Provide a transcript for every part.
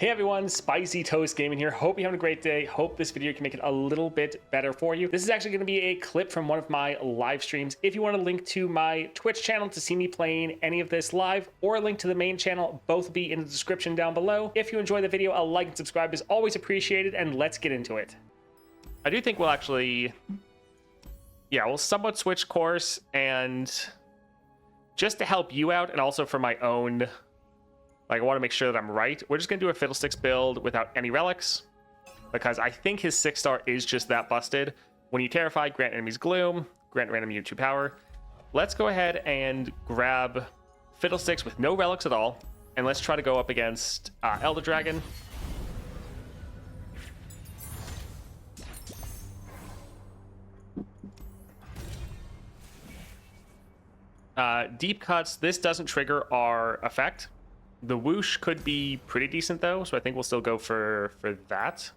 Hey everyone, Spicy Toast Gaming here. Hope you're having a great day. Hope this video can make it a little bit better for you. This is actually going to be a clip from one of my live streams. If you want a link to my Twitch channel to see me playing any of this live, or a link to the main channel, both will be in the description down below. If you enjoy the video, a like and subscribe is always appreciated, and let's get into it. I do think we'll actually, we'll somewhat switch course, and just to help you out and also for my own, I want to make sure that I'm right. We're just going to do a Fiddlesticks build without any relics, because I think his 6-star is just that busted. When you terrify, grant enemies gloom, grant random unit 2 power. Let's go ahead and grab Fiddlesticks with no relics at all, and let's try to go up against Elder Dragon. Deep cuts. This doesn't trigger our effect. The whoosh could be pretty decent though, so I think we'll still go for that.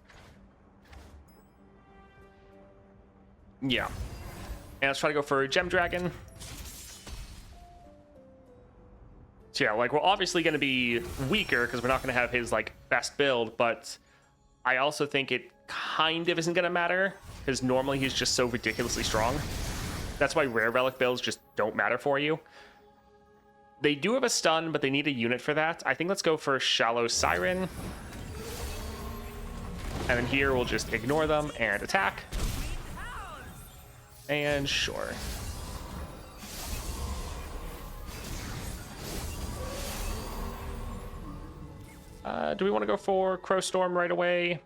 Yeah. And let's try to go for Gem Dragon. So yeah, we're obviously going to be weaker because we're not going to have his best build, but I also think it kind of isn't going to matter because normally he's just so ridiculously strong. That's why rare relic builds just don't matter for you. They do have a stun, but they need a unit for that. I think let's go for Shallow Siren. And then here we'll just ignore them and attack. And sure. Do we want to go for Crow Storm right away?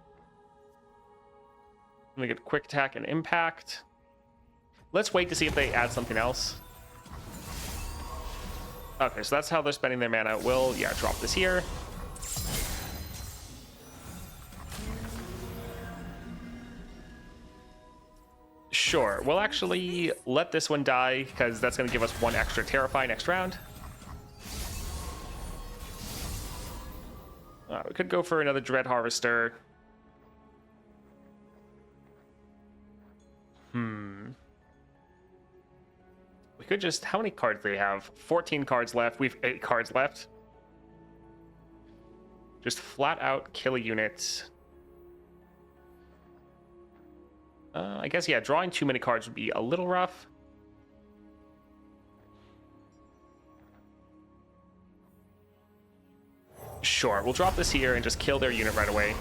Let me get quick attack and impact. Let's wait to see if they add something else. Okay, so that's how they're spending their mana. We'll, drop this here. Sure, we'll actually let this one die, because that's going to give us one extra Terrify next round. We could go for another Dread Harvester. We could just, how many cards do they have? 14 cards left. We have 8 cards left. Just flat out kill a unit. I guess, drawing too many cards would be a little rough. Sure, we'll drop this here and just kill their unit right away.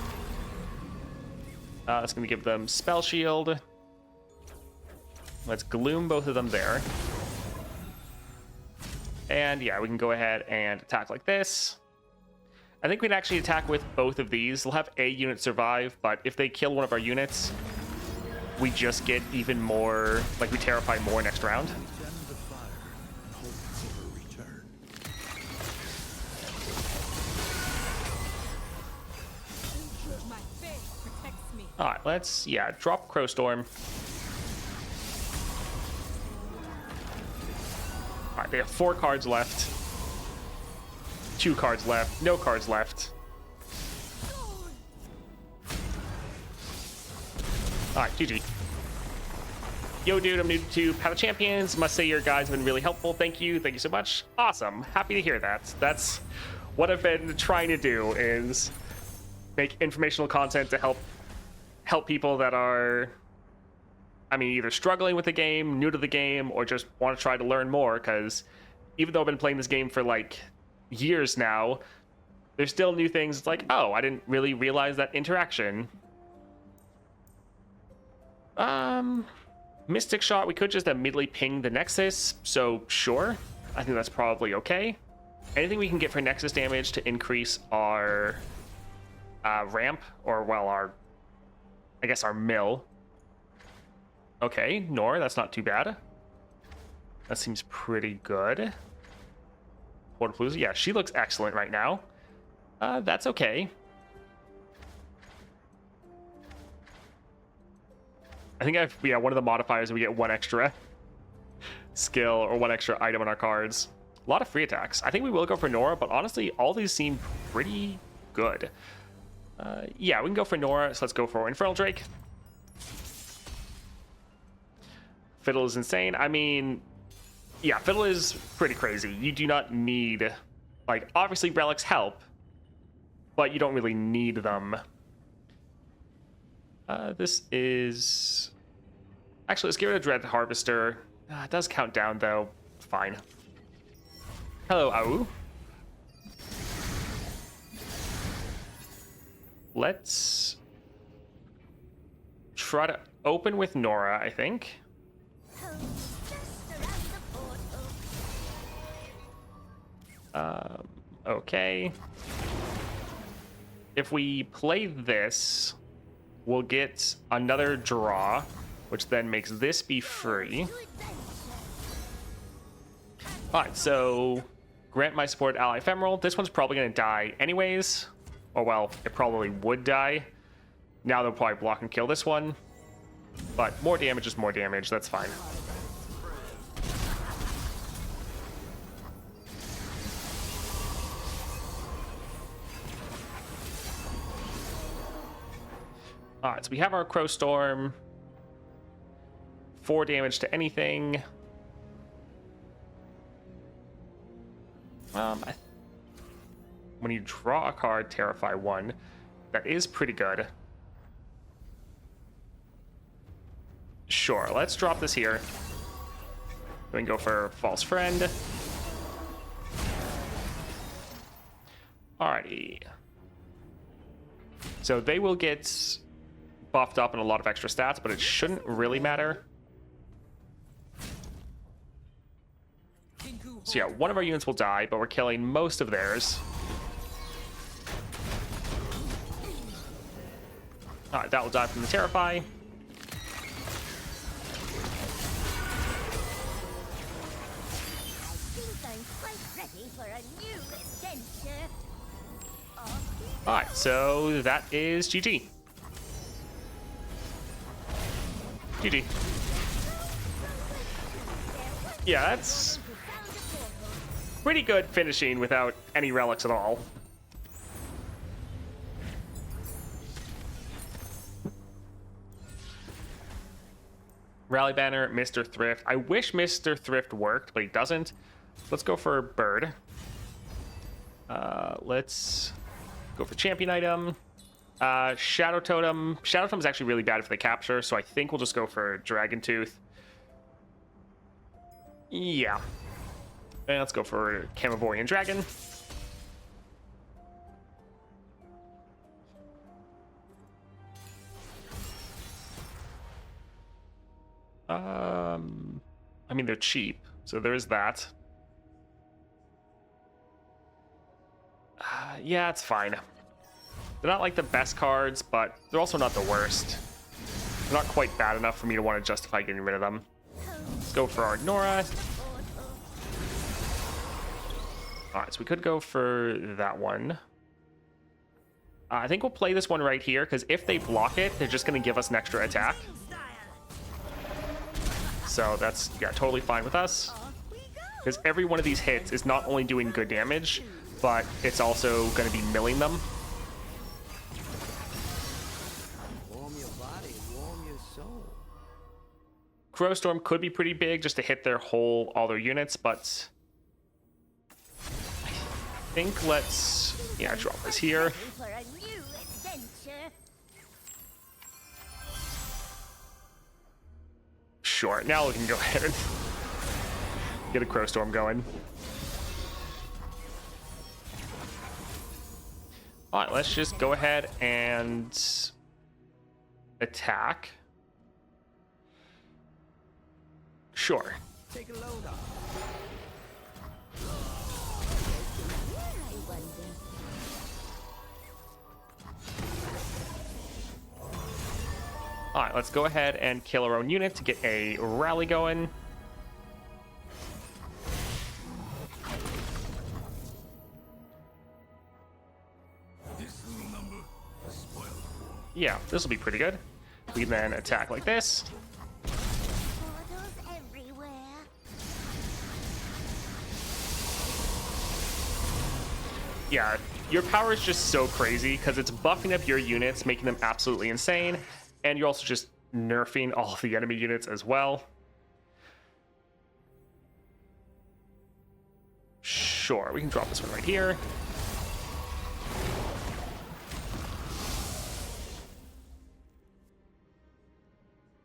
That's going to give them Spell Shield. Let's gloom both of them there. And we can go ahead and attack like this. I think we'd actually attack with both of these. They'll have a unit survive, but if they kill one of our units, we just get even more, we terrify more next round. Alright, let's, drop Crow Storm. Alright, they have 4 cards left. 2 cards left. No cards left. Alright, GG. Yo, dude, I'm new to Path of Champions. Must say your guys have been really helpful. Thank you. Thank you so much. Awesome. Happy to hear that. That's what I've been trying to do, is make informational content to help people that are, either struggling with the game, new to the game, or just want to try to learn more, because even though I've been playing this game for years now, there's still new things. It's oh, I didn't really realize that interaction. Mystic Shot, we could just immediately ping the Nexus, so sure. I think that's probably okay. Anything we can get for Nexus damage to increase our ramp, or our mill. Okay, Nor, that's not too bad. That seems pretty good. Portapalooza, she looks excellent right now. That's okay. I think one of the modifiers, we get 1 extra skill or 1 extra item on our cards. A lot of free attacks. I think we will go for Nora, but honestly, all these seem pretty good. We can go for Nora, so let's go for Infernal Drake. Fiddle is insane. Fiddle is pretty crazy. You do not need, obviously relics help, but you don't really need them. This is... Actually, let's get rid of Dread Harvester. It does count down, though. Fine. Hello, Au. Let's try to open with Nora, I think. Okay. If we play this, we'll get another draw, which then makes this be free. Alright, so grant my support ally Ephemeral. This one's probably going to die anyways. Or, well, it probably would die. Now they'll probably block and kill this one. But more damage is more damage. That's fine. Alright, so we have our Crow Storm. 4 damage to anything. When you draw a card, Terrify 1. That is pretty good. Sure, let's drop this here. We can go for False Friend. Alrighty. So they will get buffed up in a lot of extra stats, but it shouldn't really matter. So yeah, one of our units will die, but we're killing most of theirs. Alright, that will die from the Terrify. Alright, so that is GG. GG. Yeah, that's pretty good finishing without any relics at all. Rally Banner, Mr. Thrift. I wish Mr. Thrift worked, but he doesn't. Let's go for Bird. Let's go for Champion Item. Shadow Totem. Shadow Totem is actually really bad for the capture, so I think we'll just go for Dragon Tooth. Yeah. And let's go for Camavorian Dragon. I mean, they're cheap, so there is that. Yeah, it's fine. They're not like the best cards, but they're also not the worst. They're not quite bad enough for me to want to justify getting rid of them. Let's go for our Nora. Alright, so we could go for that one. I think we'll play this one right here, because if they block it, they're just going to give us an extra attack. So that's, yeah, totally fine with us. Because every one of these hits is not only doing good damage, but it's also going to be milling them. Warm your body, warm your soul. Crow Storm could be pretty big just to hit all their units, but I think let's, yeah, drop this here. Sure, now we can go ahead and get a Crow Storm going. Alright, let's just go ahead and attack. Sure. Take a load off. Alright, let's go ahead and kill our own unit to get a rally going. Yeah, this will be pretty good. We can then attack like this. Yeah, your power is just so crazy because it's buffing up your units, making them absolutely insane, and you're also just nerfing all of the enemy units as well. Sure, we can drop this one right here.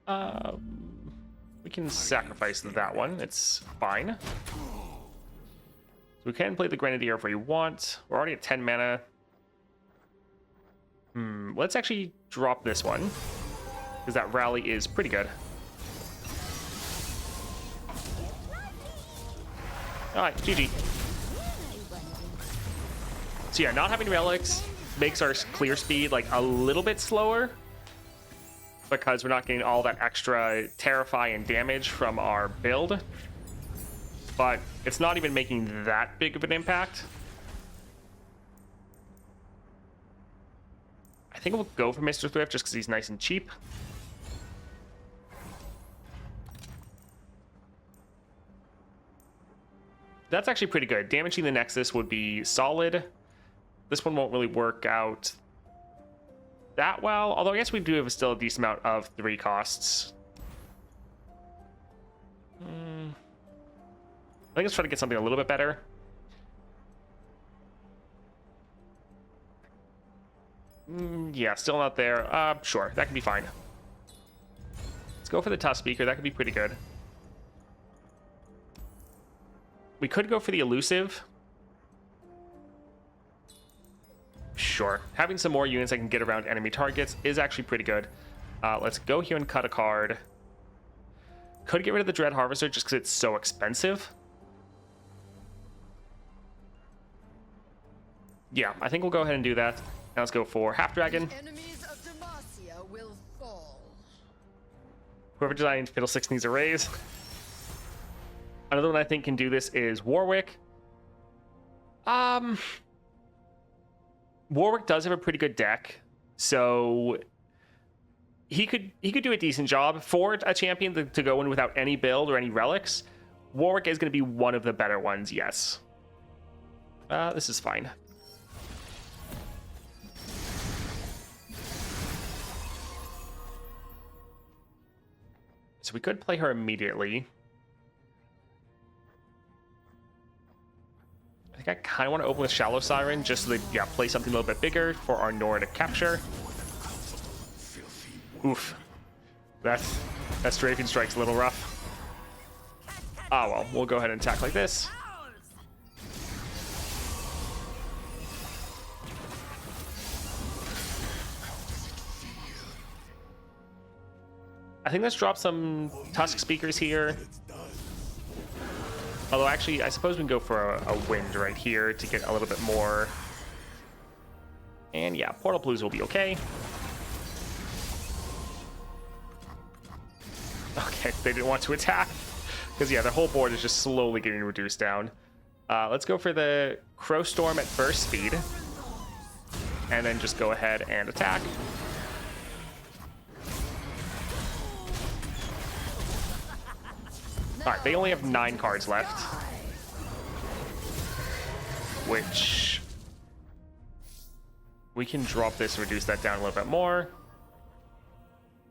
We can sacrifice that one. It's fine. So we can play the Grenadier if we want. We're already at 10 mana. Let's actually drop this one, because that rally is pretty good. Alright, GG. So yeah, not having relics makes our clear speed like a little bit slower, because we're not getting all that extra terrify and damage from our build. But it's not even making that big of an impact. I think we'll go for Mr. Thrift just because he's nice and cheap. That's actually pretty good. Damaging the Nexus would be solid. This one won't really work out that well, although I guess we do have still a decent amount of 3 costs. I think let's try to get something a little bit better. Yeah, still not there. Sure, that can be fine. Let's go for the Tough Speaker. That could be pretty good. We could go for the Elusive. Sure. Having some more units I can get around enemy targets is actually pretty good. Let's go here and cut a card. Could get rid of the Dread Harvester just because it's so expensive. Yeah, I think we'll go ahead and do that. Now let's go for Half Dragon. Enemies of Demacia will fall. Whoever designed Fiddlesticks needs a raise. Another one I think can do this is Warwick. Warwick does have a pretty good deck, so he could do a decent job for a champion to go in without any build or any relics. Warwick is going to be one of the better ones, yes. This is fine. So we could play her immediately. I think I kind of want to open with Shallow Siren just so they play something a little bit bigger for our Nora to capture. Oof. That Strafing Strike's a little rough. Ah, well, we'll go ahead and attack like this. I think let's drop some Tusk Speakers here. Although, actually, I suppose we can go for a Wind right here to get a little bit more. And yeah, Portal Blues will be okay. Okay, they didn't want to attack. Because, yeah, the whole board is just slowly getting reduced down. Let's go for the Crow Storm at burst speed. And then just go ahead and attack. Alright, they only have 9 cards left. Which we can drop this and reduce that down a little bit more.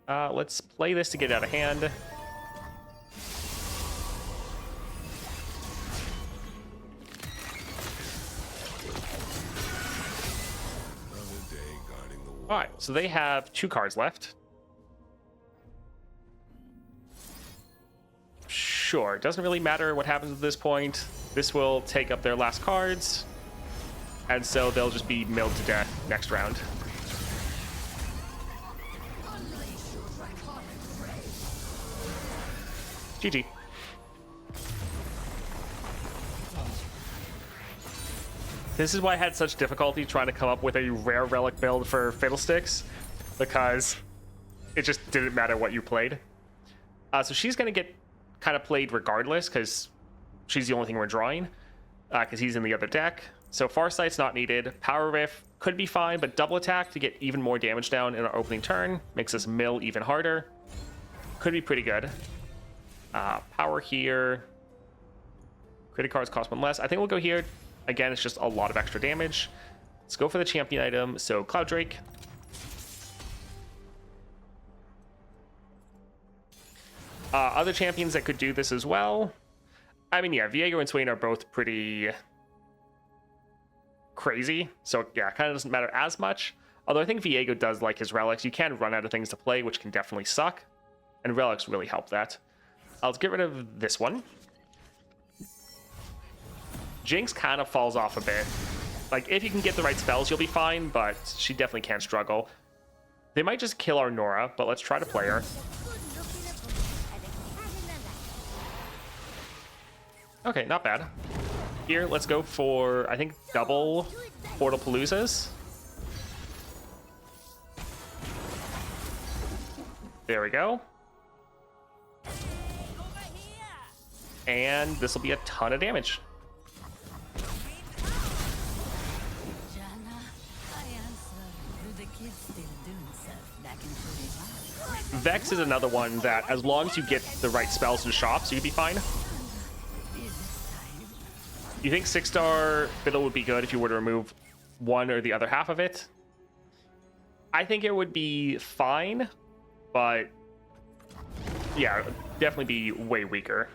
Let's play this to get out of hand. Alright, so they have 2 cards left. Sure, it doesn't really matter what happens at this point. This will take up their last cards, and so they'll just be milled to death next round. GG. This is why I had such difficulty trying to come up with a rare relic build for Fiddlesticks, because it just didn't matter what you played. So she's going to get kind of played regardless because she's the only thing we're drawing, because he's in the other deck. So Farsight's not needed. Power Riff could be fine, but double attack to get even more damage down in our opening turn makes us mill even harder. Could be pretty good. Power here. Credit cards cost 1 less. I think we'll go here. Again, it's just a lot of extra damage. Let's go for the champion item. So Cloud Drake. Other champions that could do this as well. I mean, yeah, Viego and Swain are both pretty crazy. So, yeah, it kind of doesn't matter as much. Although I think Viego does like his relics. You can run out of things to play, which can definitely suck. And relics really help that. Let's get rid of this one. Jinx kind of falls off a bit. Like, if you can get the right spells, you'll be fine, but she definitely can struggle. They might just kill our Nora, but let's try to play her. Okay, not bad. Here, let's go for, I think, double Portal Paloozas. There we go. And this will be a ton of damage. Vex is another one that, as long as you get the right spells and shops, you'd be fine. You think 6-star Fiddle would be good if you were to remove one or the other half of it? I think it would be fine, but yeah, it would definitely be way weaker.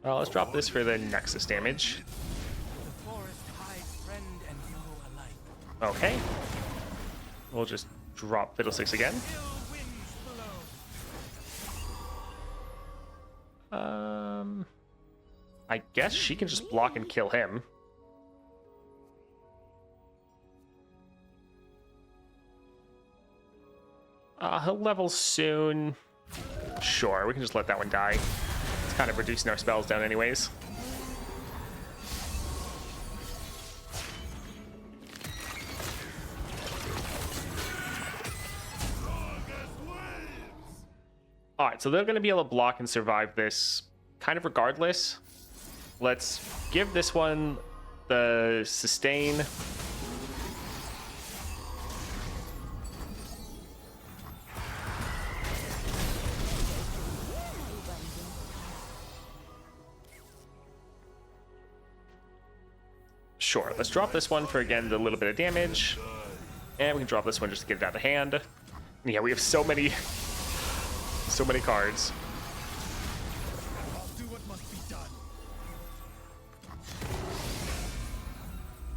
Let's drop this for the Nexus damage. Okay. We'll just drop Fiddlesticks again. I guess she can just block and kill him. He'll level soon. Sure, we can just let that one die. It's kind of reducing our spells down anyways. Alright, so they're going to be able to block and survive this kind of regardless. Let's give this one the sustain. Sure, let's drop this one for, again, a little bit of damage. And we can drop this one just to get it out of hand. And yeah, we have so many cards.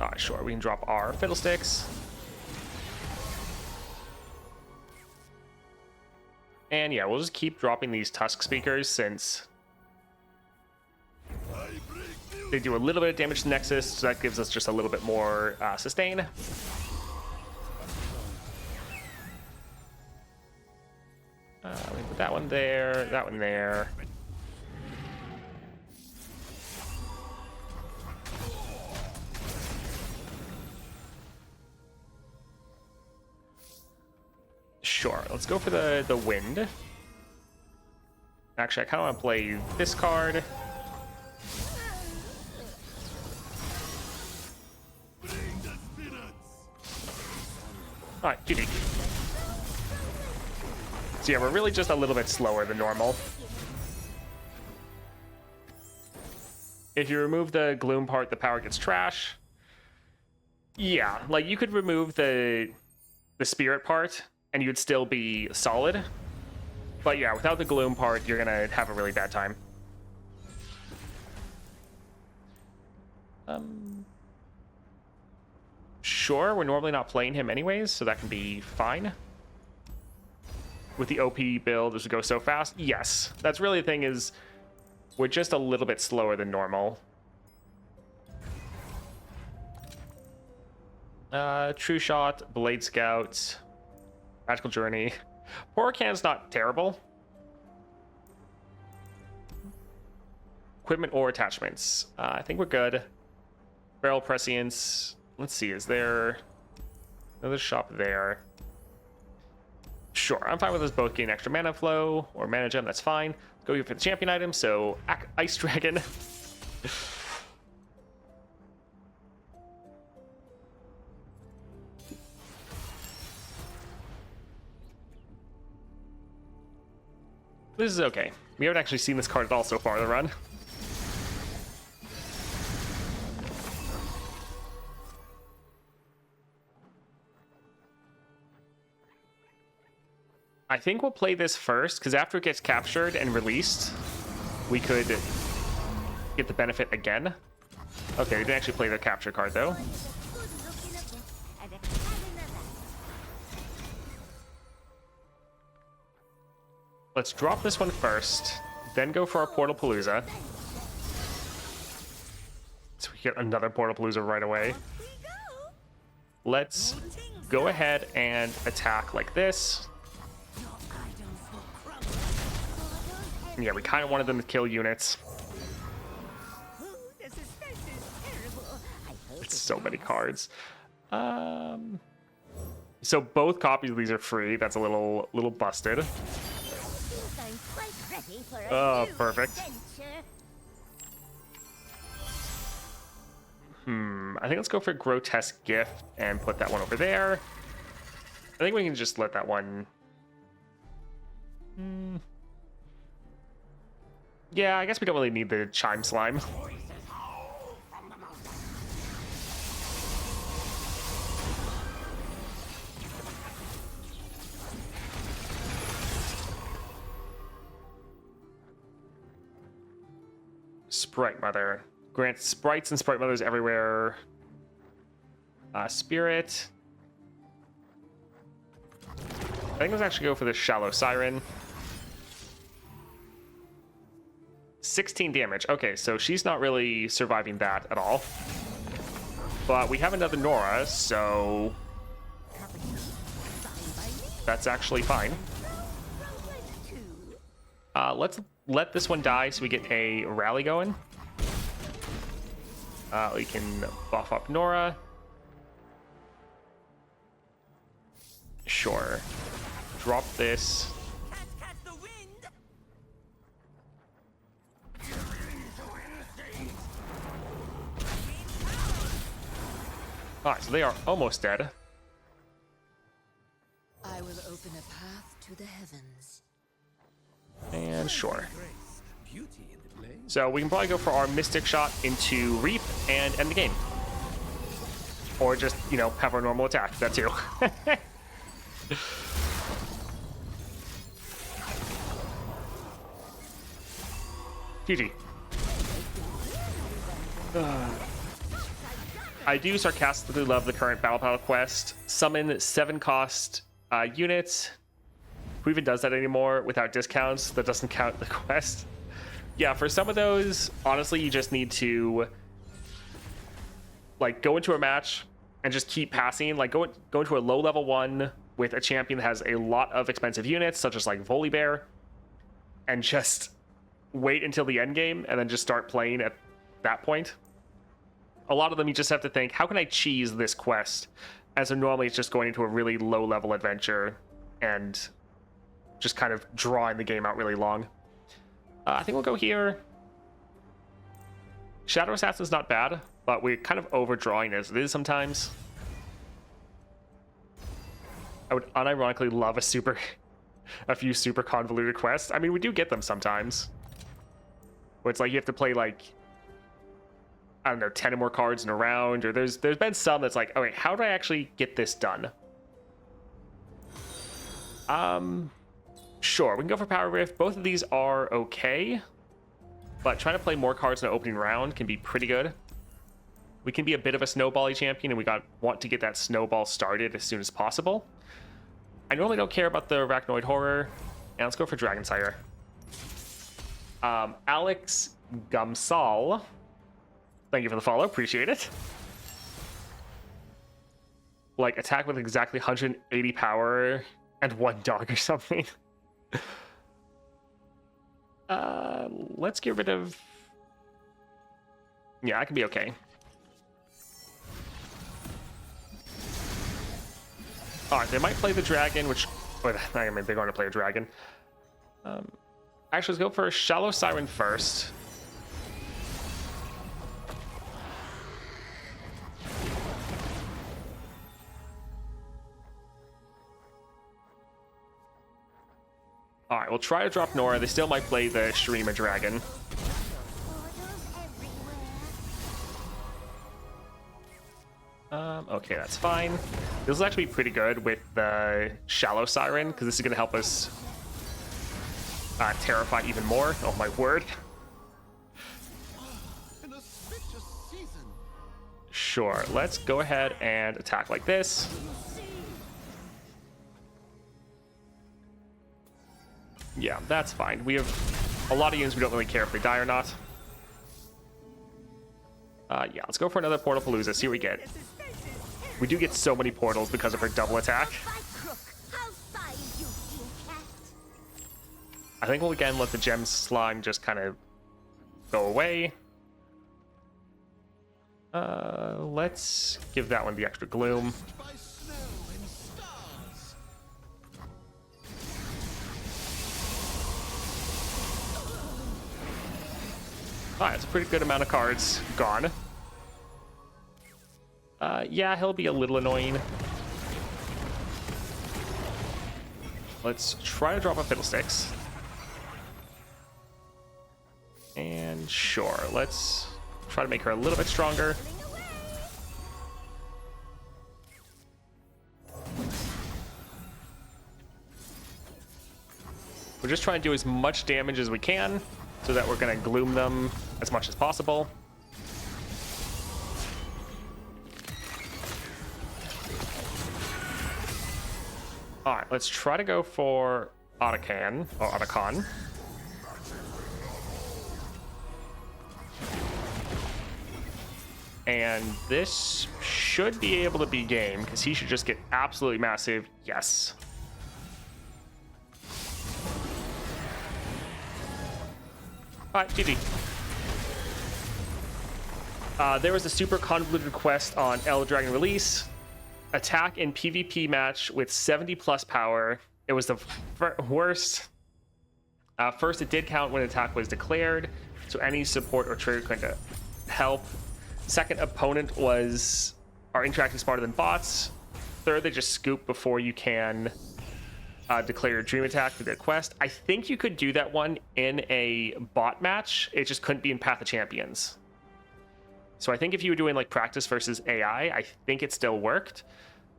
Alright, sure, we can drop our Fiddlesticks. And yeah, we'll just keep dropping these Tusk Speakers since they do a little bit of damage to Nexus, so that gives us just a little bit more sustain. We put that one there, that one there. Sure, let's go for the wind. Actually, I kind of want to play this card. Alright, GG. So yeah, we're really just a little bit slower than normal. If you remove the gloom part, the power gets trash. Yeah, like you could remove the spirit part and you'd still be solid. But yeah, without the gloom part, you're gonna have a really bad time. Sure, we're normally not playing him anyways, so that can be fine. With the OP build, as we go so fast, yes. That's really the thing, is we're just a little bit slower than normal. True Shot, Blade Scout, Magical Journey. Porican's not terrible. Equipment or attachments. I think we're good. Barrel Prescience. Let's see, is there another shop there? Sure, I'm fine with us both getting extra mana flow or mana gem, that's fine. Let's go here for the champion item, so Ice Dragon. This is okay. We haven't actually seen this card at all so far in the run. I think we'll play this first, because after it gets captured and released, we could get the benefit again. Okay, we didn't actually play the capture card, though. Let's drop this one first, then go for our Portal Palooza. So we get another Portal Palooza right away. Let's go ahead and attack like this. Yeah, we kind of wanted them to kill units. It's so many cards. So both copies of these are free. That's a little busted. Oh, perfect. I think let's go for Grotesque Gift and put that one over there. I think we can just let that one... Yeah, I guess we don't really need the Chime Slime. Sprite Mother. Grant sprites and Sprite Mothers everywhere. Spirit. I think let's actually go for the Shallow Siren. 16 damage. Okay, so she's not really surviving that at all. But we have another Nora, so... that's actually fine. Let's let this one die so we get a rally going. We can buff up Nora. Sure. Drop this. Alright, so they are almost dead. I will open a path to the heavens. And sure. So we can probably go for our Mystic Shot into Reap and end the game. Or just, you know, have our normal attack. That too. GG. I do sarcastically love the current Battle Paddle quest. Summon 7-cost units. Who even does that anymore without discounts? That doesn't count the quest. Yeah, for some of those, honestly, you just need to like go into a match and just keep passing. Like go into a low level one with a champion that has a lot of expensive units, such as like Volibear, and just wait until the end game and then just start playing at that point. A lot of them you just have to think, how can I cheese this quest? And so normally it's just going into a really low level adventure and just kind of drawing the game out really long. I think we'll go here. Shadow Assassin's not bad, but we're kind of overdrawing as it is sometimes. I would unironically love a few super convoluted quests. I mean, we do get them sometimes. Where it's like you have to play like, I don't know, 10 or more cards in a round, or there's been some that's like, okay, how do I actually get this done? Sure, we can go for Power Rift. Both of these are okay, but trying to play more cards in the opening round can be pretty good. We can be a bit of a snowbally champion, and we want to get that snowball started as soon as possible. I normally don't care about the Arachnoid Horror, and let's go for Dragon Sire. Alex Gumsal, thank you for the follow, appreciate it. Like, attack with exactly 180 power and 1 dog or something. Let's get rid of... Yeah, I can be okay. Alright, they might play the dragon, which... I mean, they're going to play a dragon. Actually, let's go for a Shallow Siren first. Alright, we'll try to drop Nora. They still might play the Shurima Dragon. Okay, that's fine. This will actually be pretty good with the Shallow Siren, because this is going to help us terrify even more. Oh my word. Sure, let's go ahead and attack like this. Yeah, that's fine. We have a lot of units we don't really care if they die or not. Yeah, let's go for another Portal Palooza, see what we get. We do get so many portals because of her double attack. I think we'll again let the gem slime just kind of go away. Let's give that one the extra gloom. Alright, it's a pretty good amount of cards gone. Yeah, he'll be a little annoying. Let's try to drop a Fiddlesticks. And sure, let's try to make her a little bit stronger. We're just trying to do as much damage as we can so that we're going to gloom them as much as possible. All right, let's try to go for Otacon, or Otacon. And this should be able to be game, because he should just get absolutely massive. Yes. All right, GG. There was a super convoluted quest on Elder Dragon release. Attack in PvP match with 70 plus power. It was the worst. First, it did count when attack was declared, so any support or trigger couldn't help. Second, opponent are interacting smarter than bots. Third, they just scoop before you can declare your dream attack for the quest. I think you could do that one in a bot match. It just couldn't be in Path of Champions. So I think if you were doing like practice versus AI, I think it still worked.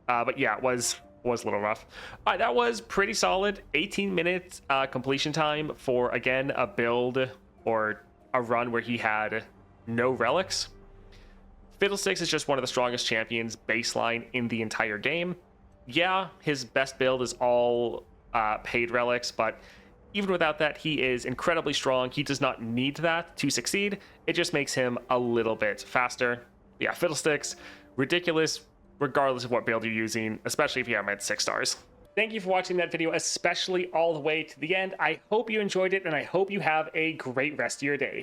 But yeah, it was a little rough. All right, that was pretty solid. 18 minutes completion time for, again, a build or a run where he had no relics. Fiddlesticks is just one of the strongest champions baseline in the entire game. Yeah, his best build is all paid relics, but even without that, he is incredibly strong. He does not need that to succeed. It just makes him a little bit faster. Yeah, Fiddlesticks, ridiculous, regardless of what build you're using, especially if you have him at 6 stars. Thank you for watching that video, especially all the way to the end. I hope you enjoyed it, and I hope you have a great rest of your day.